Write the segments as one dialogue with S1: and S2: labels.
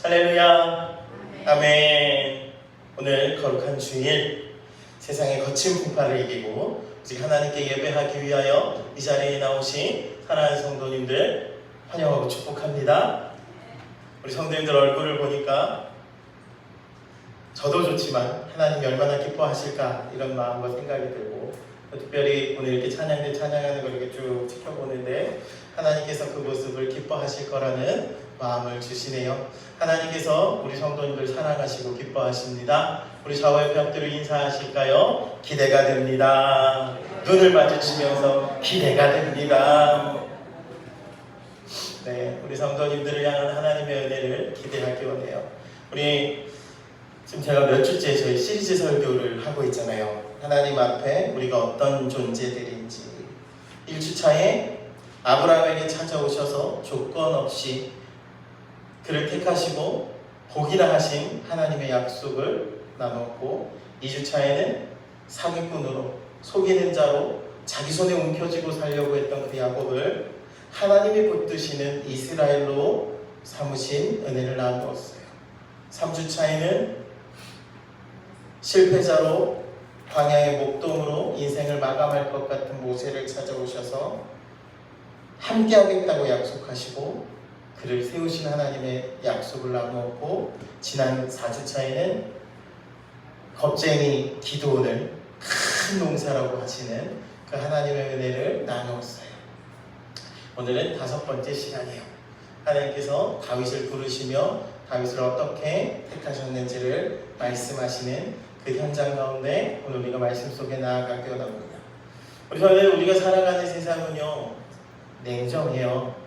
S1: 할렐루야. 아멘. 오늘 거룩한 주일, 세상의 거친 풍파를 이기고 오직 하나님께 예배하기 위하여 이 자리에 나오신 사랑하는 성도님들 환영하고 축복합니다. 우리 성도님들 얼굴을 보니까 저도 좋지만 하나님이 얼마나 기뻐하실까 이런 마음과 생각이 들고, 특별히 오늘 이렇게 찬양하는 걸 이렇게 쭉 지켜보는데 하나님께서 그 모습을 기뻐하실 거라는 마음을 주시네요. 하나님께서 우리 성도님들 사랑하시고 기뻐하십니다. 우리 좌우의 벽들을 인사하실까요? 기대가 됩니다. 눈을 마주치면서 기대가 됩니다. 네, 우리 성도님들을 향한 하나님의 은혜를 기대하기 원해요. 우리 지금 제가 몇 주째 저희 시리즈 설교를 하고 있잖아요. 하나님 앞에 우리가 어떤 존재들인지. 1주차에 아브라함에게 찾아오셔서 조건 없이 그를 택하시고 복이라 하신 하나님의 약속을 나눴고, 2주차에는 사기꾼으로 속이는 자로 자기 손에 움켜쥐고 살려고 했던 그 야곱을 하나님이 붙드시는 이스라엘로 삼으신 은혜를 나누었어요. 3주차에는 실패자로 광야의 목동으로 인생을 마감할 것 같은 모세를 찾아오셔서 함께하겠다고 약속하시고 그를 세우신 하나님의 약속을 나누었고, 지난 4주차에는 겁쟁이 기드온을 큰 농사라고 하시는 그 하나님의 은혜를 나누었어요. 오늘은 5번째 시간이에요. 하나님께서 다윗을 부르시며 다윗을 어떻게 택하셨는지를 말씀하시는 그 현장 가운데 오늘 우리가 말씀 속에 나아가기 원합니다. 우리가 살아가는 세상은요, 냉정해요.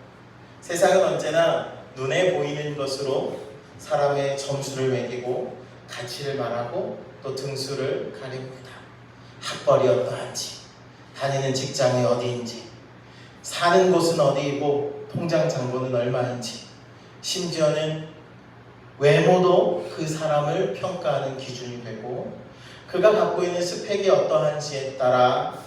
S1: 세상은 언제나 눈에 보이는 것으로 사람의 점수를 매기고 가치를 말하고 또 등수를 가립니다. 학벌이 어떠한지, 다니는 직장이 어디인지, 사는 곳은 어디이고 통장 잔고는 얼마인지, 심지어는 외모도 그 사람을 평가하는 기준이 되고, 그가 갖고 있는 스펙이 어떠한지에 따라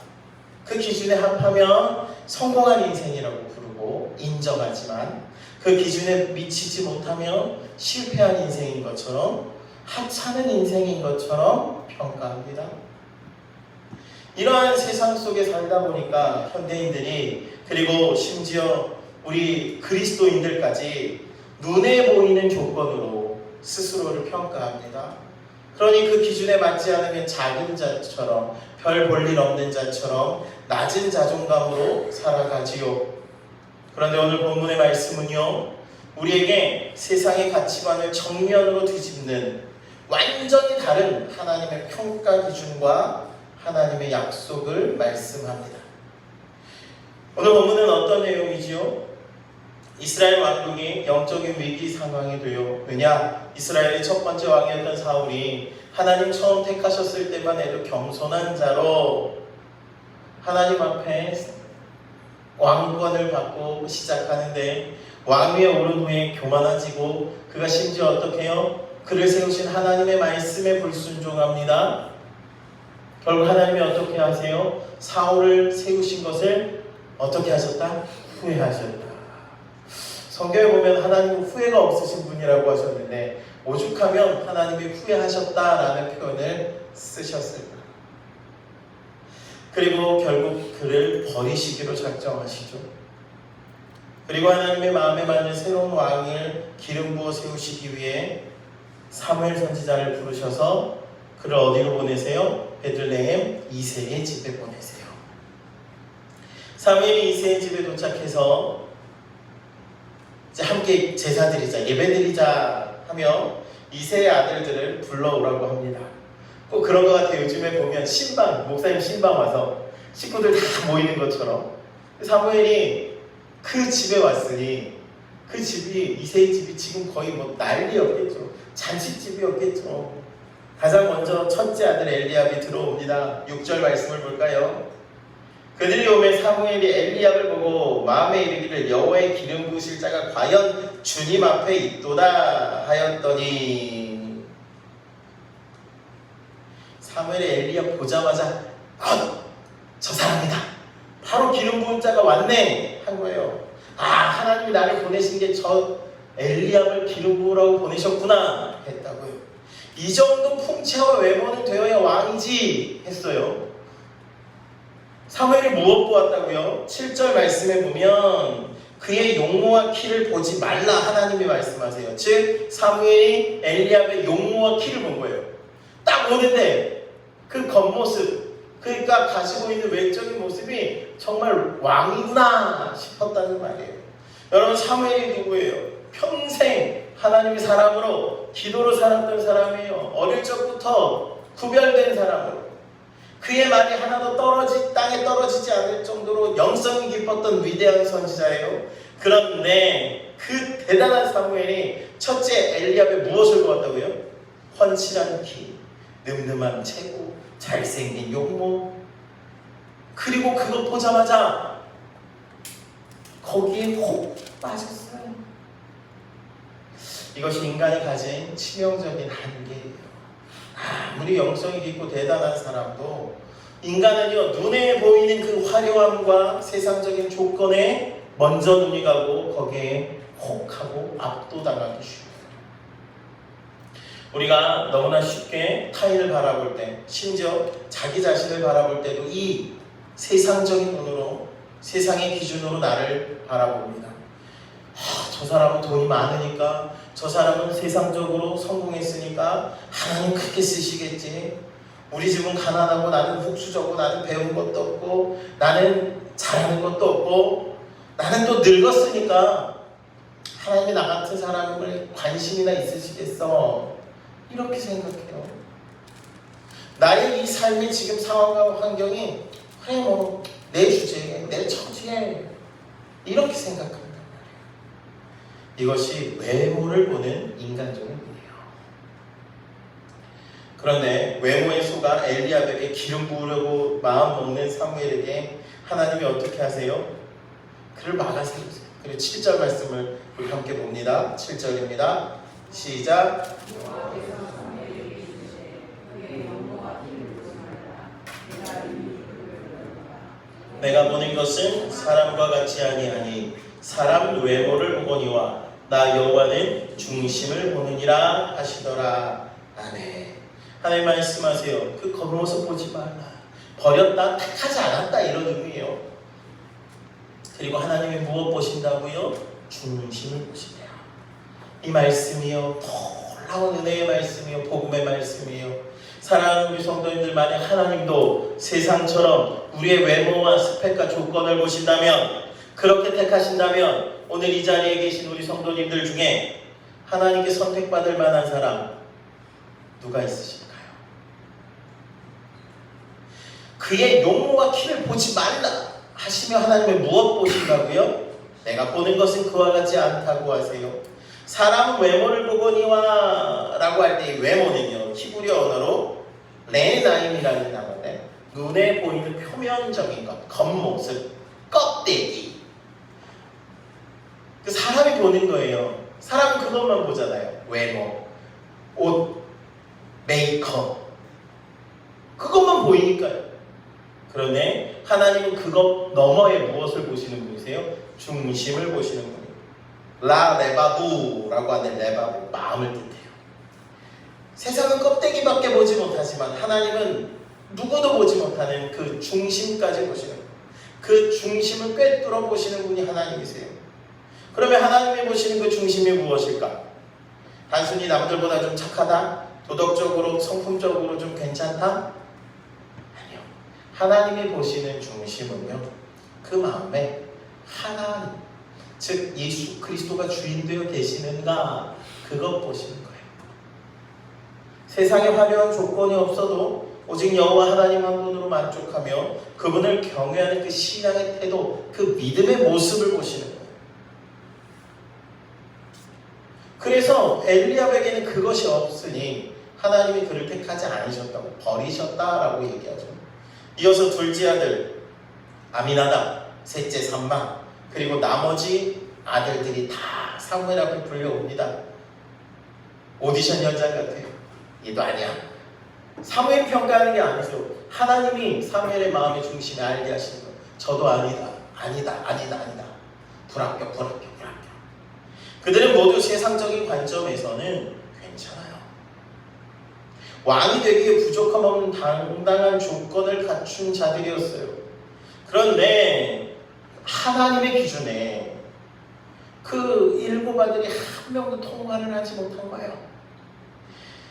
S1: 그 기준에 합하면 성공한 인생이라고 부르고 인정하지만, 그 기준에 미치지 못하면 실패한 인생인 것처럼, 하찮은 인생인 것처럼 평가합니다. 이러한 세상 속에 살다 보니까 현대인들이, 그리고 심지어 우리 그리스도인들까지 눈에 보이는 조건으로 스스로를 평가합니다. 그러니 그 기준에 맞지 않으면 작은 자처럼, 별 볼 일 없는 자처럼 낮은 자존감으로 살아가지요. 그런데 오늘 본문의 말씀은요, 우리에게 세상의 가치관을 정면으로 뒤집는 완전히 다른 하나님의 평가 기준과 하나님의 약속을 말씀합니다. 오늘 본문은 어떤 내용이지요? 이스라엘 왕국이 영적인 위기 상황이 되어, 왜냐? 이스라엘의 첫 번째 왕이었던 사울이 하나님 처음 택하셨을 때만 해도 겸손한 자로 하나님 앞에 왕권을 받고 시작하는데, 왕 위에 오른 후에 교만해지고 그가 심지어 어떻게 해요? 그를 세우신 하나님의 말씀에 불순종합니다. 결국 하나님이 어떻게 하세요? 사울을 세우신 것을 어떻게 하셨다? 후회하셨다. 성경에 보면 하나님은 후회가 없으신 분이라고 하셨는데, 오죽하면 하나님이 후회하셨다라는 표현을 쓰셨을까. 그리고 결국 그를 버리시기로 작정하시죠. 그리고 하나님의 마음에 맞는 새로운 왕을 기름 부어 세우시기 위해 사무엘 선지자를 부르셔서 그를 어디로 보내세요? 베들레헴 이새의 집에 보내세요. 사무엘이 이새의 집에 도착해서 이제 함께 제사드리자, 예배드리자 하며 이새의 아들들을 불러오라고 합니다. 꼭 그런 것 같아요. 요즘에 보면 신방, 목사님 신방 와서 식구들 다 모이는 것처럼 사무엘이 그 집에 왔으니 그 집이, 이새의 집이 지금 거의 뭐 난리였겠죠. 잔치집이었겠죠. 가장 먼저 첫째 아들 엘리압이 들어옵니다. 6절 말씀을 볼까요? 그들이 오매 사무엘이 엘리압을 보고 마음에 이르기를 여호와의 기름 부으실 자가 과연 주님 앞에 있도다 하였더니, 사무엘이 엘리압 보자마자 저 사람이다, 바로 기름 부은 자가 왔네 한 거예요. 하나님이 나를 보내신 게 저 엘리압을 기름 부으라고 보내셨구나 했다고요. 이 정도 풍채와 외모는 되어야 왕이지 했어요. 사무엘이 무엇 보았다고요? 7절 말씀에 보면 그의 용모와 키를 보지 말라 하나님이 말씀하세요. 즉 사무엘이 엘리압의 용모와 키를 본 거예요. 딱 보는데 그 겉모습, 그러니까 가지고 있는 외적인 모습이 정말 왕이구나 싶었다는 말이에요. 여러분, 사무엘이 누구예요? 평생 하나님의 사람으로 기도로 살았던 사람이에요. 어릴 적부터 구별된 사람으로. 그의 말이 하나도 땅에 떨어지지 않을 정도로 영성이 깊었던 위대한 선지자예요. 그런데 그 대단한 사무엘이 첫째 엘리압의 무엇을 보았다고요? 훤칠한 키, 늠름한 체구, 잘생긴 용모. 그리고 그것 보자마자 거기에 혹 빠졌어요. 이것이 인간이 가진 치명적인 한계예요. 아무리 영성이 깊고 대단한 사람도 인간은요, 눈에 보이는 그 화려함과 세상적인 조건에 먼저 눈이 가고 거기에 혹하고 압도당하기 쉬워요. 우리가 너무나 쉽게 타인을 바라볼 때, 심지어 자기 자신을 바라볼 때도 이 세상적인 눈으로, 세상의 기준으로 나를 바라봅니다. 저 사람은 돈이 많으니까, 저 사람은 세상적으로 성공했으니까 하나님 크게 쓰시겠지. 우리 집은 가난하고 나는 흙수저고 나는 배운 것도 없고 나는 잘하는 것도 없고 나는 또 늙었으니까 하나님이 나 같은 사람을 관심이나 있으시겠어. 이렇게 생각해요. 나의 이 삶의 지금 상황과 환경이 그래 뭐 내 주제에 내 처지에 이렇게 생각합니다. 이것이 외모를 보는 인간적인 눈이에요. 그런데 외모에 속아 엘리압에게 기름 부으려고 마음 먹는 사무엘에게 하나님이 어떻게 하세요? 그를 막아세우세요. 그리고 7절 말씀을 우리 함께 봅니다. 7절입니다. 시작. 내가 보는 것은 사람과 같이 아니하니 사람 외모를 보거니와 나 여호와는 중심을 보느니라 하시더라. 아멘. 하나님 말씀하세요. 그 겉모습 보지 말라. 버렸다, 택하지 않았다 이런 의미예요. 그리고 하나님이 무엇 보신다고요? 중심을 보시네요. 이 말씀이요, 놀라운 은혜의 말씀이요, 복음의 말씀이요. 사랑하는 우리 성도님들, 만약 하나님도 세상처럼 우리의 외모와 스펙과 조건을 보신다면, 그렇게 택하신다면 오늘 이 자리에 계신 우리 성도님들 중에 하나님께 선택받을 만한 사람 누가 있으실까요? 그의 용모와 키를 보지 말라 하시며 하나님의 무엇 보신다고요? 내가 보는 것은 그와 같지 않다고 하세요. 사람은 외모를 보거니와 라고 할 때 이 외모는요, 히브리어 언어로 레나임이라는 단어인데 눈에 보이는 표면적인 것, 겉모습, 껍데기, 그 사람이 보는 거예요. 사람은 그것만 보잖아요. 외모, 옷, 메이크업, 그것만 보이니까요. 그런데 하나님은 그것 너머에 무엇을 보시는 분이세요? 중심을 보시는 분이에요. 라 레바부라고 하는 레바부, 마음을 뜻해요. 세상은 껍데기밖에 보지 못하지만 하나님은 누구도 보지 못하는 그 중심까지 보시는 거예요. 그 중심을 꿰뚫어 보시는 분이 하나님이세요. 그러면 하나님이 보시는 그 중심이 무엇일까? 단순히 남들보다 좀 착하다? 도덕적으로, 성품적으로 좀 괜찮다? 아니요. 하나님이 보시는 중심은요, 그 마음에 하나님, 즉 예수 그리스도가 주인되어 계시는가, 그것 보시는 거예요. 세상에 화려한 조건이 없어도 오직 여호와 하나님 한 분으로 만족하며 그분을 경외하는 그 신앙의 태도, 그 믿음의 모습을 보시는 거예요. 그래서 엘리압에게는 그것이 없으니 하나님이 그를 택하지 않으셨다고, 버리셨다라고 얘기하죠. 이어서 둘째 아들 아미나답, 셋째 삼마, 그리고 나머지 아들들이 다 사무엘 앞에 불려옵니다. 오디션 현장 같아요. 얘도 아니야. 사무엘 평가하는 게 아니죠. 하나님이 사무엘의 마음의 중심에 알게 하시는 거예요. 저도 아니다, 아니다, 아니다, 아니다. 불합격, 불합격, 불합격. 그들은 모두 세상적인 관점에서는 괜찮아요. 왕이 되기에 부족함 없는 당당한 조건을 갖춘 자들이었어요. 그런데 하나님의 기준에 그 7 아들이 한 명도 통과를 하지 못한 거예요.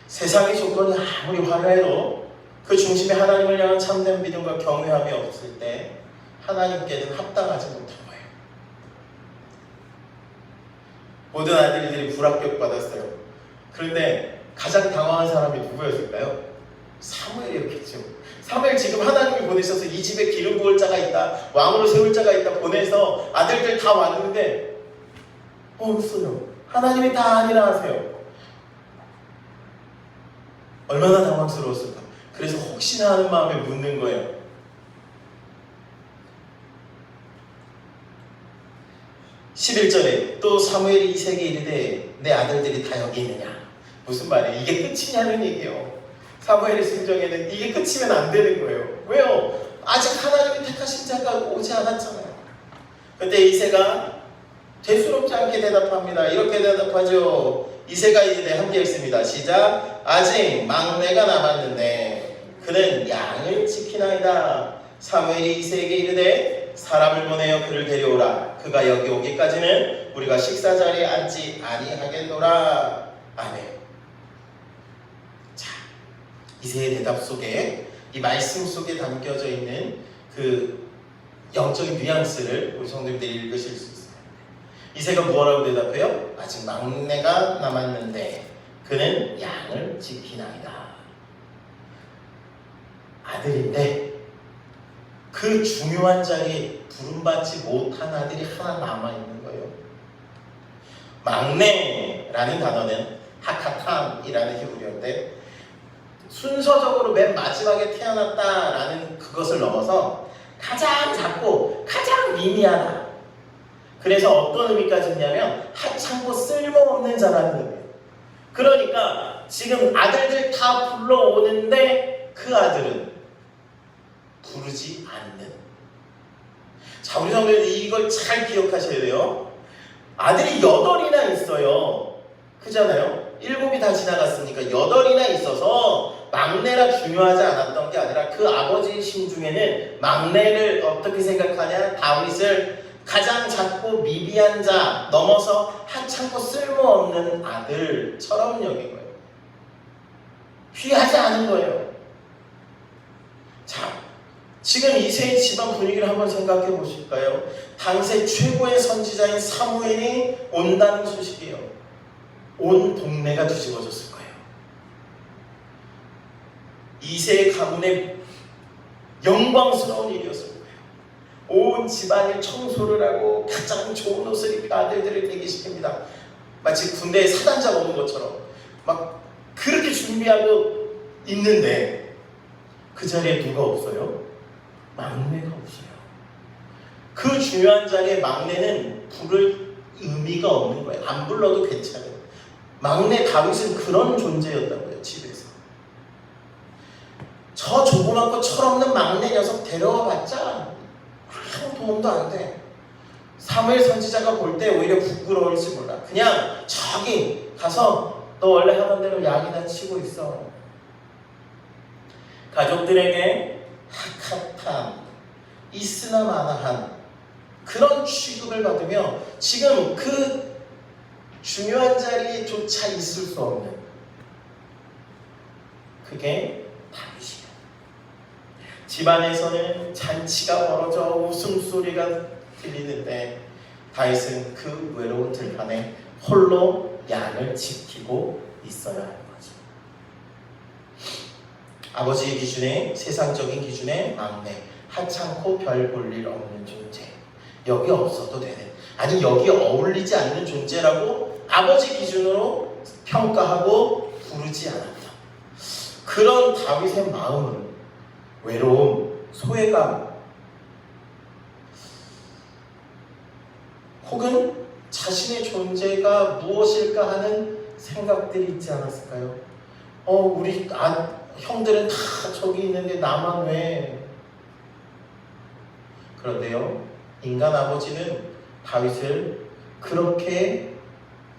S1: 세상의 조건이 아무리 화려해도 그 중심에 하나님을 향한 참된 믿음과 경외함이 없을 때 하나님께는 합당하지 못한 거예요. 모든 아들들이 불합격받았어요. 그런데 가장 당황한 사람이 누구였을까요? 사무엘이었겠죠. 사무엘 지금 하나님이 보내셔서 이 집에 기름 부을 자가 있다, 왕으로 세울 자가 있다 보내서 아들들 다 왔는데 없어요. 하나님이 다 아니라 하세요. 얼마나 당황스러웠을까. 그래서 혹시나 하는 마음에 묻는 거예요. 11절에 또 사무엘이 이새에게 이르되 내 아들들이 다 여기 있느냐. 무슨 말이에요? 이게 끝이냐는 얘기예요. 사무엘의 심정에는 이게 끝이면 안 되는 거예요. 왜요? 아직 하나님이 택하신 자가 오지 않았잖아요. 그때 이새가 대수롭지 않게 대답합니다. 이렇게 대답하죠. 이새가 이르되 함께 읽습니다. 시작. 아직 막내가 남았는데 그는 양을 지키나이다. 사무엘이 이새에게 이르되 사람을 보내어 그를 데려오라. 그가 여기 오기까지는 우리가 식사 자리에 앉지 아니하겠노라. 아멘. 자, 이새의 대답 속에 이 말씀 속에 담겨져 있는 그 영적인 뉘앙스를 우리 성도님들이 읽으실 수 있습니다. 이새가 뭐라고 대답해요? 아직 막내가 남았는데 그는 양을 지키나이다. 아들인데 그 중요한 자리에 부름받지 못한 아들이 하나 남아있는 거예요. 막내라는 단어는 하카탐이라는 히브리어인데 순서적으로 맨 마지막에 태어났다라는 그것을 넘어서 가장 작고 가장 미미하다. 그래서 어떤 의미까지 있냐면 하찮고 쓸모없는 자라는 의미예요. 그러니까 지금 아들들 다 불러오는데 그 아들은 부르지 않는. 자, 우리 성도들 이걸 잘 기억하셔야 돼요. 아들이 8이나 있어요. 그잖아요. 7이 다 지나갔으니까 8이나 있어서 막내라 중요하지 않았던 게 아니라 그 아버지의 심중에는 막내를 어떻게 생각하냐? 다윗을 가장 작고 미비한 자 넘어서 하찮고 쓸모없는 아들처럼 여긴 거예요. 귀하지 않은 거예요. 자, 지금 이새의 집안 분위기를 한번 생각해 보실까요? 당시 최고의 선지자인 사무엘이 온다는 소식이에요. 온 동네가 뒤집어졌을 거예요. 이새의 가문의 영광스러운 일이었을 거예요. 온 집안이 청소를 하고 가장 좋은 옷을 입혀 아들들을 대기시킵니다. 마치 군대에 사단장 오는 것처럼 막 그렇게 준비하고 있는데 그 자리에 누가 없어요? 막내가 없어요. 그 중요한 자리에 막내는 부를 의미가 없는 거예요. 안 불러도 괜찮아요. 막내 다윗은 그런 존재였다고요. 집에서. 저 조그맣고 철없는 막내 녀석 데려와 봤자 아무 도움도 안 돼. 사무엘 선지자가 볼 때 오히려 부끄러울지 몰라. 그냥 저기 가서 너 원래 하던 대로 약이나 치고 있어. 가족들에게 하카탐, 있으나 마나한 그런 취급을 받으며 지금 그 중요한 자리에조차 있을 수 없는 그게 다윗이에요. 집안에서는 잔치가 벌어져 웃음소리가 들리는데 다윗은 그 외로운 들판에 홀로 양을 지키고 있어야 하는 거죠. 아버지의 기준에, 세상적인 기준에 막내, 하찮고 별 볼 일 없는 존재, 여기 없어도 되는, 아니 여기 어울리지 않는 존재라고 아버지 기준으로 평가하고 부르지 않았다. 그런 다윗의 마음은 외로움, 소외감, 혹은 자신의 존재가 무엇일까 하는 생각들이 있지 않았을까요? 우리 형들은 다 저기 있는데 나만 왜? 그런데요, 인간 아버지는 다윗을 그렇게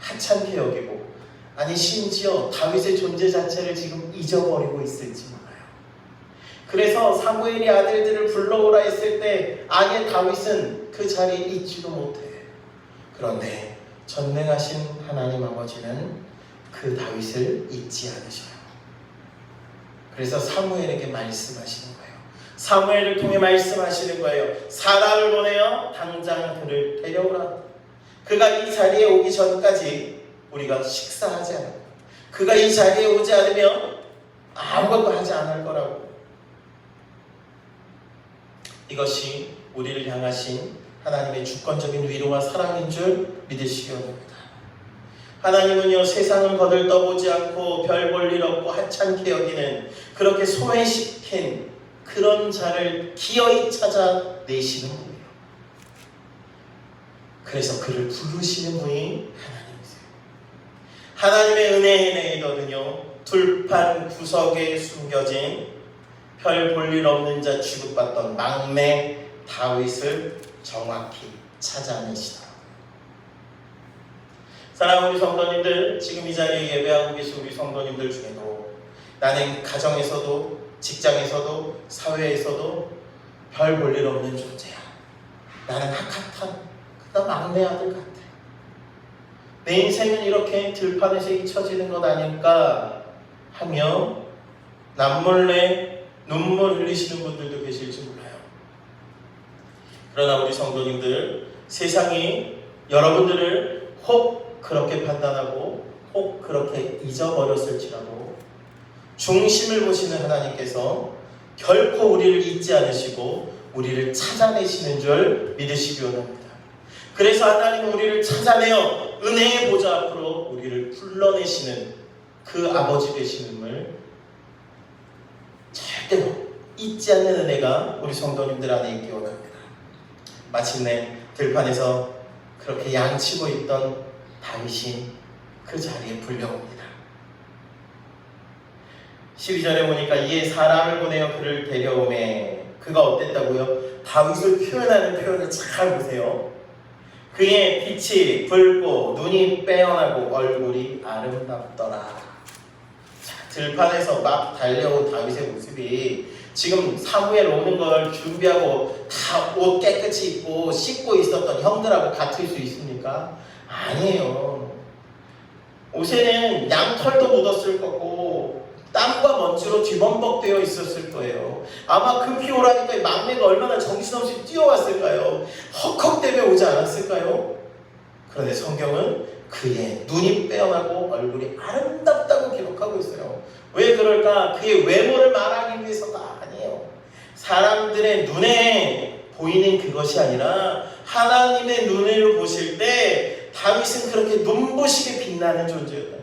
S1: 하찮게 여기고, 아니 심지어 다윗의 존재 자체를 지금 잊어버리고 있을지 몰라요. 그래서 사무엘이 아들들을 불러오라 했을 때 아예 다윗은 그 자리에 있지도 못해. 그런데 전능하신 하나님 아버지는 그 다윗을 잊지 않으셔요. 그래서 사무엘에게 말씀하시는 거예요. 사무엘을 통해 말씀하시는 거예요. 사람을 보내어 당장 그를 데려오라. 그가 이 자리에 오기 전까지 우리가 식사하지 않을 거예요. 그가 이 자리에 오지 않으면 아무것도 하지 않을 거라고. 이것이 우리를 향하신 하나님의 주권적인 위로와 사랑인 줄 믿으시기 원합니다. 하나님은요, 세상을 거들떠보지 않고 별 볼 일 없고 하찮게 여기는 그렇게 소외시킨 그런 자를 기어이 찾아내시는 분이에요. 그래서 그를 부르시는 분이 하나님이세요. 하나님의 은혜의 내더는요, 들판 구석에 숨겨진 별 볼 일 없는 자 취급받던 막내 다윗을 정확히 찾아내시더라고요. 사랑하는 우리 성도님들, 지금 이 자리에 예배하고 계신 우리 성도님들 중에도 나는 가정에서도 직장에서도 사회에서도 별 볼 일 없는 존재야. 나는 핫핫한 그다음 막내 아들 같아. 내 인생은 이렇게 들판에서 잊혀지는 것 아닐까 하며 남몰래 눈물 흘리시는 분들도 계실지 몰라요. 그러나 우리 성도님들, 세상이 여러분들을 혹 그렇게 판단하고 혹 그렇게 잊어버렸을지라도 중심을 보시는 하나님께서 결코 우리를 잊지 않으시고 우리를 찾아내시는 줄 믿으시기 원합니다. 그래서 하나님은 우리를 찾아내어 은혜의 보좌 앞으로 우리를 불러내시는 그 아버지 되심을 절대로 잊지 않는 은혜가 우리 성도님들 안에 있기 원합니다. 마침내 들판에서 그렇게 양치고 있던 다윗이 그 자리에 불려옵니다. 12절에 보니까 이에 사람을 보내어 그를 데려오매. 그가 어땠다고요? 다윗을 표현하는 표현을 잘 보세요. 그의 빛이 붉고 눈이 빼어나고 얼굴이 아름답더라. 자, 들판에서 막 달려온 다윗의 모습이 지금 사무엘 오는 걸 준비하고 다 옷 깨끗이 입고 씻고 있었던 형들하고 같을 수 있습니까? 아니에요. 옷에는 양털도 묻었을 거고 땀과 먼지로 뒤범벅되어 있었을 거예요. 아마 그 피 오라니까 막내가 얼마나 정신없이 뛰어왔을까요? 헉헉대며 오지 않았을까요? 그런데 성경은 그의 눈이 빼어나고 얼굴이 아름답다고 기록하고 있어요. 왜 그럴까? 그의 외모를 말하기 위해서가 아니에요. 사람들의 눈에 보이는 그것이 아니라 하나님의 눈으로 보실 때 다윗은 그렇게 눈부시게 빛나는 존재였다.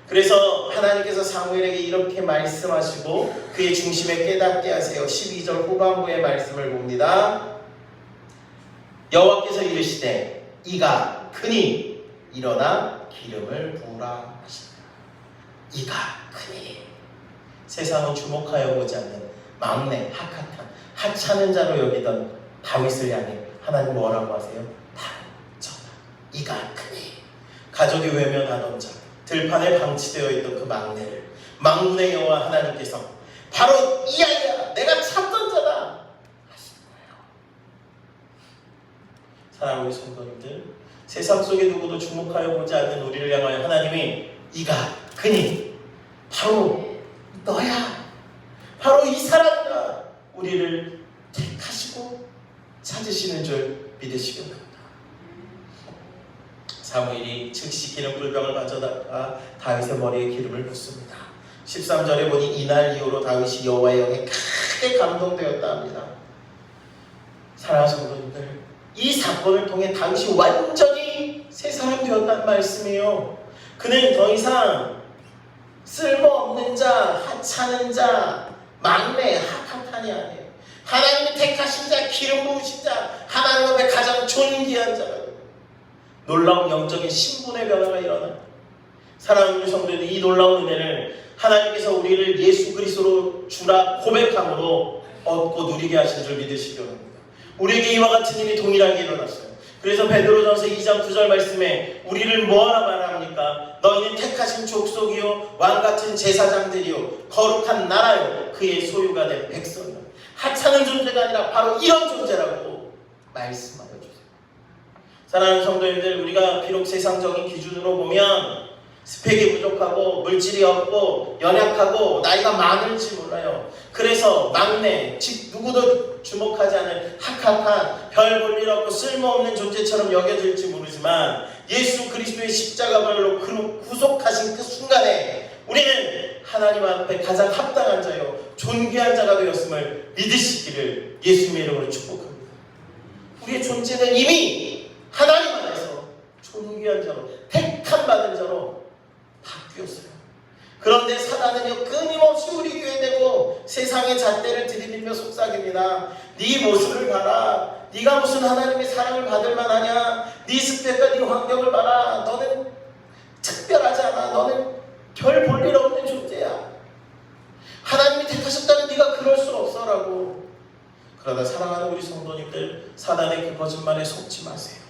S1: 그래서 하나님께서 사무엘에게 이렇게 말씀하시고 그의 중심에 깨닫게 하세요. 12절 후반부의 말씀을 봅니다. 여호와께서 이르시되 이가 크니 일어나 기름을 부으라 하시니라. 이가 크니. 세상은 주목하여 보지 않는 막내 핫핫한 하찮은 자로 여기던 다윗을 향해 하나님 뭐라고 하세요? 다윗 이가 크니. 가족이 외면하던 자, 들판에 방치되어 있던 그 막내를 막내 여호와 하나님께서 바로 이 아이야, 내가 찾던 자다 하시는 거예요. 사랑하는 성도님들, 세상 속에 누구도 주목하여 보지 않는 우리를 향하여 하나님이 이가 그니 바로 너야, 바로 이 사람이다, 우리를 택하시고 찾으시는 줄 믿으시기 바랍니다. 사무엘이 즉시 기름 불병을 가져다가 다윗의 머리에 기름을 붓습니다. 13절에 보니 이날 이후로 다윗이 여호와의 영에 크게 감동되었다 합니다. 사랑하는 성도님들, 이 사건을 통해 다윗이 완전히 새 사람 되었다는 말씀이에요. 그는 더 이상 쓸모없는 자, 하찮은 자, 막내, 핫핫한이 아니에요. 하나님이 택하신 자, 기름 부으신 자, 하나님 앞에 가장 존귀한 자가 놀라운 영적인 신분의 변화가 일어나요. 사랑하는 성도들, 이 놀라운 은혜를 하나님께서 우리를 예수 그리스도로 주라 고백함으로 얻고 누리게 하신 줄 믿으시기 바랍니다. 우리에게 이와 같은 일이 동일하게 일어났어요. 그래서 베드로전서 2장 9절 말씀에 우리를 뭐하라 말합니까? 너희는 택하신 족속이요 왕같은 제사장들이요 거룩한 나라요 그의 소유가 된 백성이요. 하찮은 존재가 아니라 바로 이런 존재라고 말씀하여 주세요. 사랑하는 성도님들, 우리가 비록 세상적인 기준으로 보면 스펙이 부족하고 물질이 없고 연약하고 나이가 많을지 몰라요. 그래서 막내, 즉 누구도 주목하지 않은 학학한 별 볼 일 없고 쓸모없는 존재처럼 여겨질지 모르지만 예수 그리스도의 십자가발로 구속하신 그 순간에 우리는 하나님 앞에 가장 합당한 자요 존귀한 자가 되었음을 믿으시기를 예수님의 이름으로 축복합니다. 우리의 존재는 이미 하나님 안에서 존귀한 자로 택함 받은 자로 바뀌었어요. 그런데 사단은요 끊임없이 우리 교회 되고 세상의 잣대를 들이밀며 속삭입니다. 네 모습을 봐라. 네가 무슨 하나님의 사랑을 받을 만하냐. 네 스펙과 네 환경을 봐라. 너는 특별하지 않아. 너는 별 볼 일 없는 존재야. 하나님이 택하셨다면 네가 그럴 수 없어 라고. 그러나 사랑하는 우리 성도님들, 사단의 그 거짓말에 속지 마세요.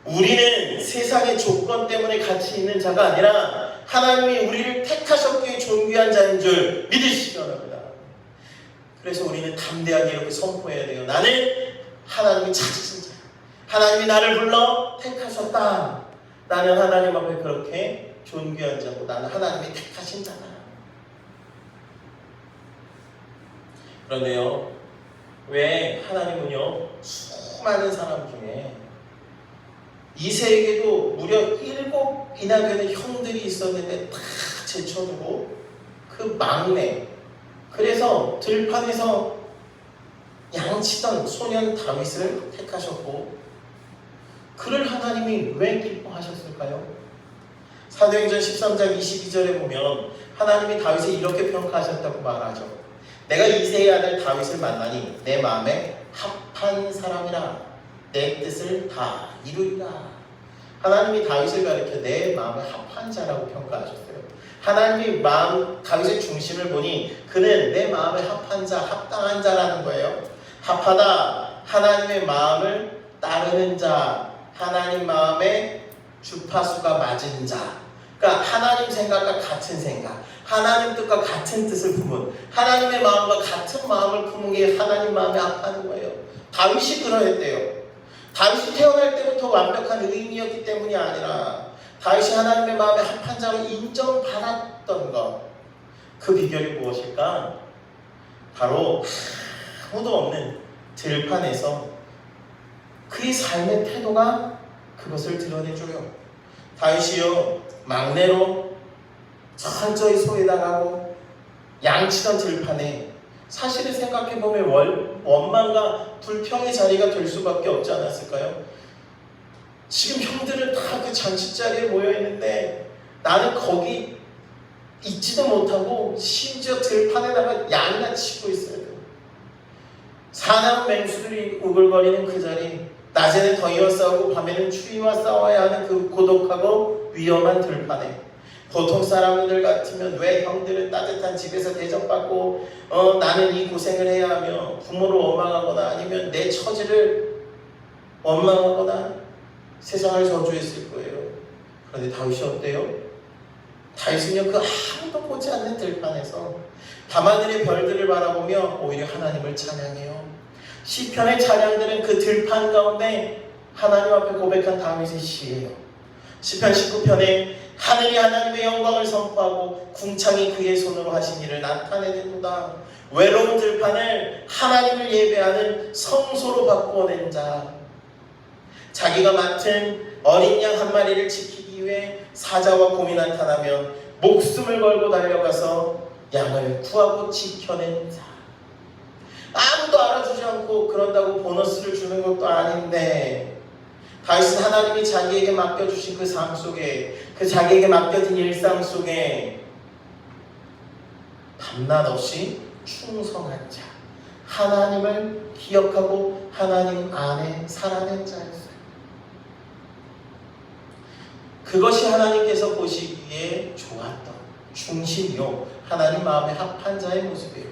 S1: 우리는 세상의 조건 때문에 가치 있는 자가 아니라 하나님이 우리를 택하셨기에 존귀한 자인 줄 믿으시기 바랍니다. 그래서 우리는 담대하게 이렇게 선포해야 돼요. 나는 하나님이 찾으신 자야. 하나님이 나를 불러 택하셨다. 나는 하나님 앞에 그렇게 존귀한 자고 나는 하나님이 택하신 자다. 그런데요, 왜 하나님은요 수많은 사람 중에 이세에게도 무려 7이나 되는 형들이 있었는데 다 제쳐두고 그 막내, 그래서 들판에서 양치던 소년 다윗을 택하셨고 그를 하나님이 왜 기뻐하셨을까요? 사도행전 13장 22절에 보면 하나님이 다윗을 이렇게 평가하셨다고 말하죠. 내가 이새의 아들 다윗을 만나니 내 마음에 합한 사람이라 내 뜻을 다 이루리라. 하나님이 다윗을 가리켜 내 마음에 합한 자라고 평가하셨어요. 하나님이 다윗의 중심을 보니 그는 내 마음에 합한 자, 합당한 자라는 거예요. 합하다, 하나님의 마음을 따르는 자, 하나님 마음에 주파수가 맞은 자. 그러니까 하나님 생각과 같은 생각, 하나님 뜻과 같은 뜻을 품은, 하나님의 마음과 같은 마음을 품은 게 하나님 마음에 합하는 거예요. 다윗이 그러했대요. 다윗이 태어날 때부터 완벽한 의인이었기 때문이 아니라 다윗이 하나님의 마음에 합한 자로 인정받았던 것. 그 비결이 무엇일까? 바로 아무도 없는 들판에서 그의 삶의 태도가 그것을 드러내줘요. 다윗이요 막내로 천천히 소에다가고 양치던 들판에 사실을 생각해보면 원망과 불평의 자리가 될 수밖에 없지 않았을까요? 지금 형들은 다 그 잔치자리에 모여있는데 나는 거기 있지도 못하고 심지어 들판에다가 양이나 치고 있어야 돼요. 사나운 맹수들이 우글거리는 그 자리, 낮에는 더위와 싸우고 밤에는 추위와 싸워야 하는 그 고독하고 위험한 들판에 보통 사람들 같으면 왜 형들은 따뜻한 집에서 대접받고 나는 이 고생을 해야 하며 부모를 원망하거나 아니면 내 처지를 원망하거나 세상을 저주했을 거예요. 그런데 다윗이 어때요? 다윗은요 그 아무도 보지 않는 들판에서 밤하늘의 별들을 바라보며 오히려 하나님을 찬양해요. 시편의 찬양들은 그 들판 가운데 하나님 앞에 고백한 다윗의 시예요. 시편 19편에 하늘이 하나님의 영광을 선포하고 궁창이 그의 손으로 하신 일을 나타내는도다. 외로운 들판을 하나님을 예배하는 성소로 바꾸어낸 자, 자기가 맡은 어린 양 한 마리를 지키기 위해 사자와 곰이 나타나면 목숨을 걸고 달려가서 양을 구하고 지켜낸 자. 아무도 알아주지 않고 그런다고 보너스를 주는 것도 아닌데 다윗은 하나님이 자기에게 맡겨주신 그 삶 속에, 그 자기에게 맡겨진 일상 속에 밤낮 없이 충성한 자, 하나님을 기억하고 하나님 안에 살아낸 자였어요. 그것이 하나님께서 보시기에 좋았던 중심이요 하나님 마음에 합한 자의 모습이에요.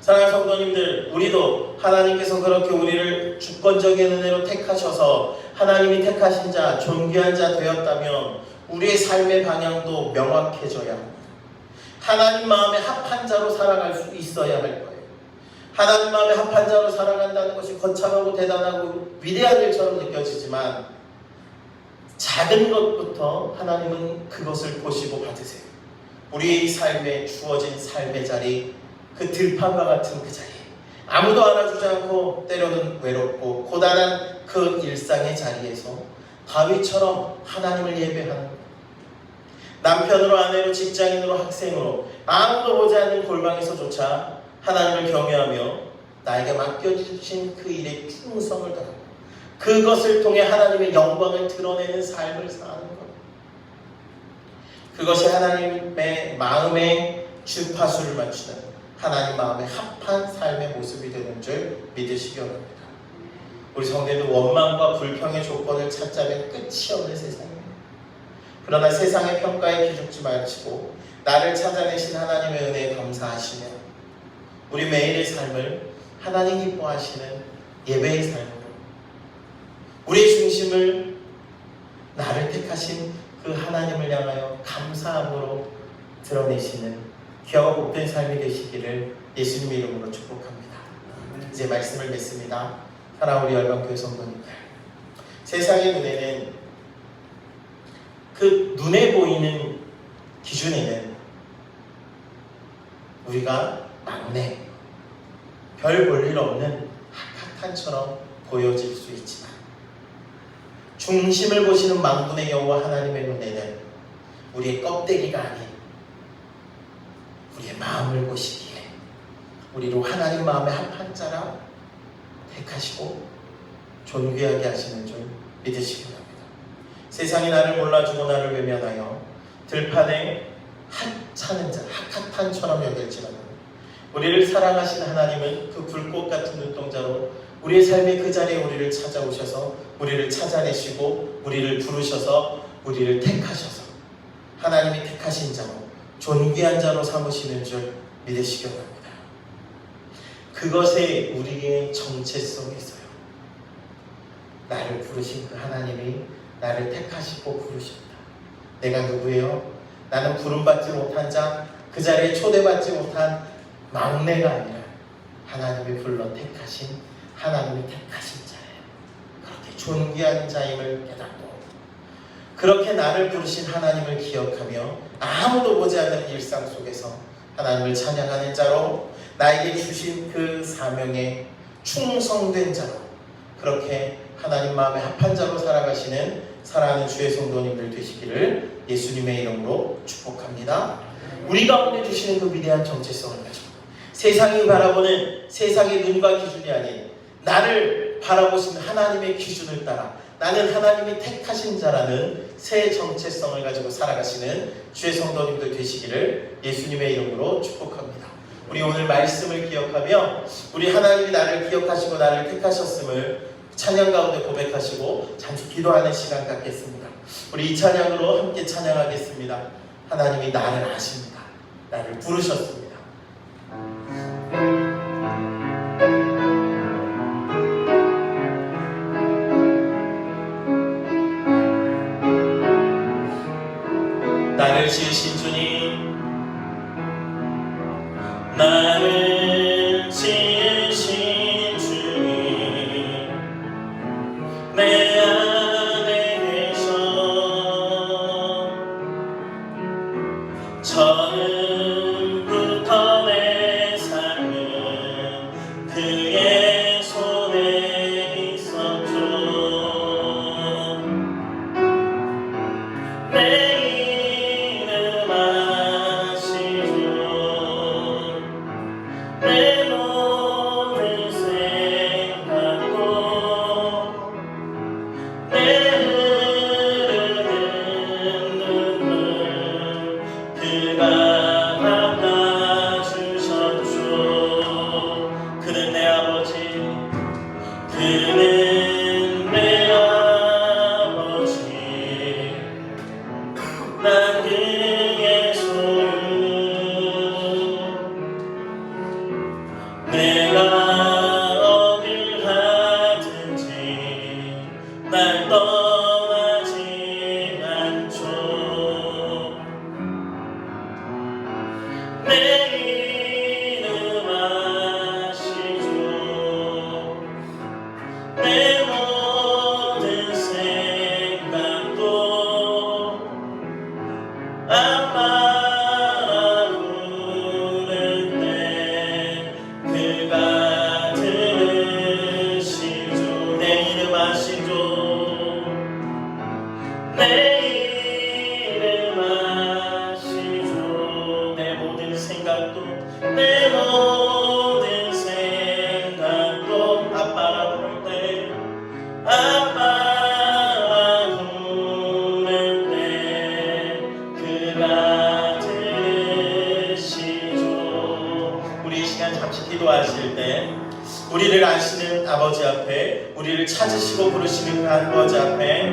S1: 사랑하는 성도님들, 우리도 하나님께서 그렇게 우리를 주권적인 은혜로 택하셔서 하나님이 택하신 자, 존귀한 자 되었다면 우리의 삶의 방향도 명확해져야 합니다. 하나님 마음에 합한 자로 살아갈 수 있어야 할 거예요. 하나님 마음에 합한 자로 살아간다는 것이 거창하고 대단하고 위대한 일처럼 느껴지지만 작은 것부터 하나님은 그것을 보시고 받으세요. 우리의 삶에 주어진 삶의 자리, 그 들판과 같은 그 자리, 아무도 알아주지 않고 때로는 외롭고 고단한 그 일상의 자리에서 다윗처럼 하나님을 예배하는, 남편으로 아내로 직장인으로 학생으로 아무도 보지 않는 골방에서조차 하나님을 경외하며 나에게 맡겨주신 그 일에 충성을 다하고 그것을 통해 하나님의 영광을 드러내는 삶을 사는 것, 그것이 하나님의 마음에 주파수를 맞추는 하나님 마음에 합한 삶의 모습이 되는 줄 믿으시기 바랍니다. 우리 성도님들, 원망과 불평의 조건을 찾자면 끝이 없는 세상입니다. 그러나 세상의 평가에 기죽지 마시고 나를 찾아내신 하나님의 은혜에 감사하시며 우리 매일의 삶을 하나님 기뻐하시는 예배의 삶으로, 우리의 중심을 나를 택하신 그 하나님을 향하여 감사함으로 드러내시는 귀하고 복된 삶이 되시기를 예수님의 이름으로 축복합니다. 이제 말씀을 맺습니다. 사랑하는 우리 열방교회 성도님들, 세상의 눈에는, 그 눈에 보이는 기준에는 우리가 막내, 별 볼 일 없는 학학탄처럼 보여질 수 있지만 중심을 보시는 만군의 여호와 하나님의 눈에는 우리의 껍데기가 아닌 우리의 마음을 보시기에 우리로 하나님 마음에 합한 자라 택하시고 존귀하게 하시는 줄 믿으시기 바랍니다. 세상이 나를 몰라주고 나를 외면하여 들판에 하찮은 자, 학학탄처럼 여길지라도 우리를 사랑하신 하나님은 그 불꽃 같은 눈동자로 우리의 삶의 그 자리에 우리를 찾아오셔서 우리를 찾아내시고 우리를 부르셔서 우리를 택하셔서 하나님이 택하신 자로 존귀한 자로 삼으시는 줄 믿으시기 바랍니다. 그것에 우리의 정체성이 있어요. 나를 부르신 그 하나님이 나를 택하시고 부르셨다. 내가 누구예요? 나는 부름받지 못한 자, 그 자리에 초대받지 못한 막내가 아니라 하나님이 불러 택하신, 하나님이 택하신 자예요. 그렇게 존귀한 자임을 깨닫고 그렇게 나를 부르신 하나님을 기억하며 아무도 보지 않는 일상 속에서 하나님을 찬양하는 자로, 나에게 주신 그 사명에 충성된 자로, 그렇게 하나님 마음에 합한 자로 살아가시는 사랑하는 주의 성도님들 되시기를 예수님의 이름으로 축복합니다. 우리 가운데 주시는 그 위대한 정체성을 가지고 세상이 바라보는 세상의 눈과 기준이 아닌 나를 바라보시는 하나님의 기준을 따라 나는 하나님이 택하신 자라는 새 정체성을 가지고 살아가시는 주의 성도님들 되시기를 예수님의 이름으로 축복합니다. 우리 오늘 말씀을 기억하며 우리 하나님이 나를 기억하시고 나를 택하셨음을 찬양 가운데 고백하시고 잠시 기도하는 시간 갖겠습니다. 우리 이 찬양으로 함께 찬양하겠습니다. 하나님이 나를 아십니다. 나를 부르셨습니다. 나를 지으신 주님, 나를 지으신 주님, 내 안에 계셔 처음부터 내 삶은 그의 손에 있었죠. 내 이름 아시죠. 내 모든 생각도 날 떠나지 않죠. 내 이름 아시죠. 내 모든 생각도 아빠 부르는데 그가 들으시죠. 내 이름 아시죠. 내 이름 아시죠. 내 모든 생각도 내 모든 생각도 아빠라 부르는데 아빠 부르는데 그가 들으시죠. 우리 이 시간 잠시 기도하실 때 우리를 아시는 아버지 앞에, 우리를 찾으시고 부르시는 그 아버지 앞에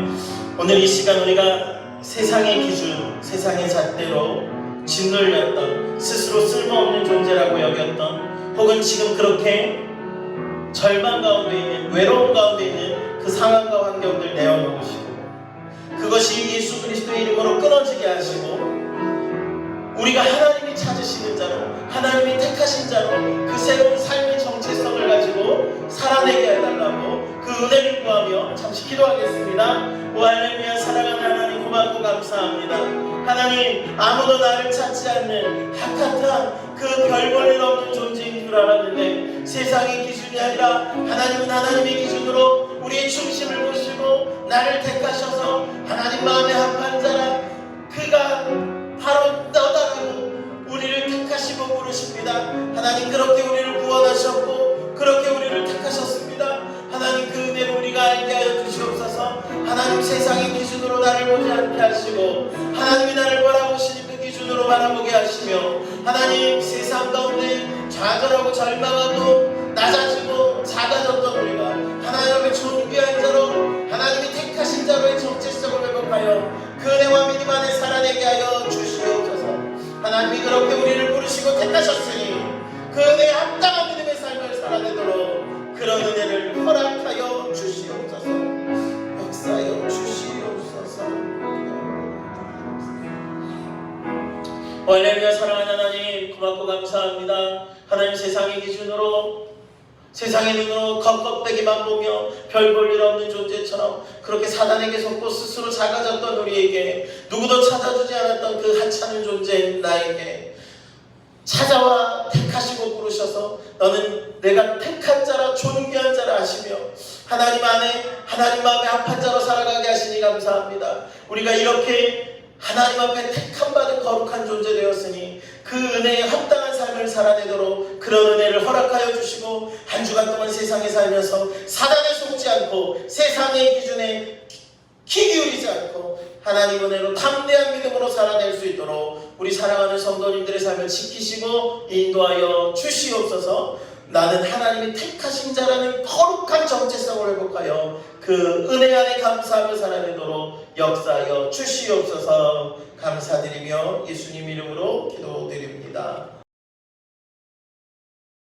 S1: 오늘 이 시간 우리가 세상의 기준, 세상의 잣대로 짓눌렸던, 스스로 쓸모없는 존재라고 여겼던, 혹은 지금 그렇게 절망 가운데 있는, 외로움 가운데 있는 그 상황과 환경들 내어놓으시고 그것이 예수 그리스도의 이름으로 끊어지게 하시고 우리가 하나님이 찾으시는 자로, 하나님이 택하신 자로 그 새로운 삶의 정체성을 가지고 살아내게 해달라고 그 은혜를 구하며 잠시 기도하겠습니다. 오 할렐루야. 사랑하는 하나님, 고맙고 감사합니다. 하나님, 아무도 나를 찾지 않는 핫핫한 그 별 볼 일 없는 존재인 줄 알았는데 세상의 기준이 아니라 하나님은 하나님의 기준으로 우리의 중심을 보시고 나를 택하셔서 하나님 마음에 합한 자라 그가 바로 너다라고 우리를 택하시고 부르십니다. 하나님, 그렇게 우리를 구원하셨고 그렇게 우리를 택하셨습니다. 하나님, 그 은혜를 우리가 알게 하여 주시옵소서. 하나님, 세상의 기준으로 나를 보지 않게 하시고 하나님이 나를 바라보시는 그 기준으로 바라보게 하시며 하나님, 세상 가운데 좌절하고 절망하고 낮아지고 작아졌던 우리가 하나님 앞에 존귀한 자로, 하나님이 택하신 자로의 정체성을 회복하여 그 은혜와 믿음 안에 살아내게 하여 주시옵소서. 하나님이 그렇게 우리를 부르시고 택하셨으니 그 은혜에 합당한 믿음의 삶을 살아내도록 그런 은혜를 허락하여 주시옵소서. 역사하여 주시옵소서. 할렐루야. 사랑하는 하나님, 고맙고 감사합니다. 하나님, 세상의 기준으로, 세상의 눈으로 겉껍데기만 보며 별 볼 일 없는 존재처럼 그렇게 사단에게 속고 스스로 작아졌던 우리에게, 누구도 찾아주지 않았던 그 하찮은 존재인 나에게 찾아와 택하시고 부르셔서 너는 내가 택한 자라, 존귀한 자라 하시며 하나님 안에, 하나님 마음에 합한 자로 살아가게 하시니 감사합니다. 우리가 이렇게 하나님 앞에 택함받은 거룩한 존재 되었으니 그 은혜에 합당한 삶을 살아내도록 그런 은혜를 허락하여 주시고 한 주간 동안 세상에 살면서 사단에 속지 않고 세상의 기준에 키 기울이지 않고 하나님 은혜로 담대한 믿음으로 살아낼 수 있도록 우리 사랑하는 성도님들의 삶을 지키시고 인도하여 주시옵소서. 나는 하나님이 택하신 자라는 거룩한 정체성을 회복하여 그 은혜 안에 감사하며 살아내도록 역사하여 주시옵소서. 감사드리며 예수님 이름으로 기도드립니다.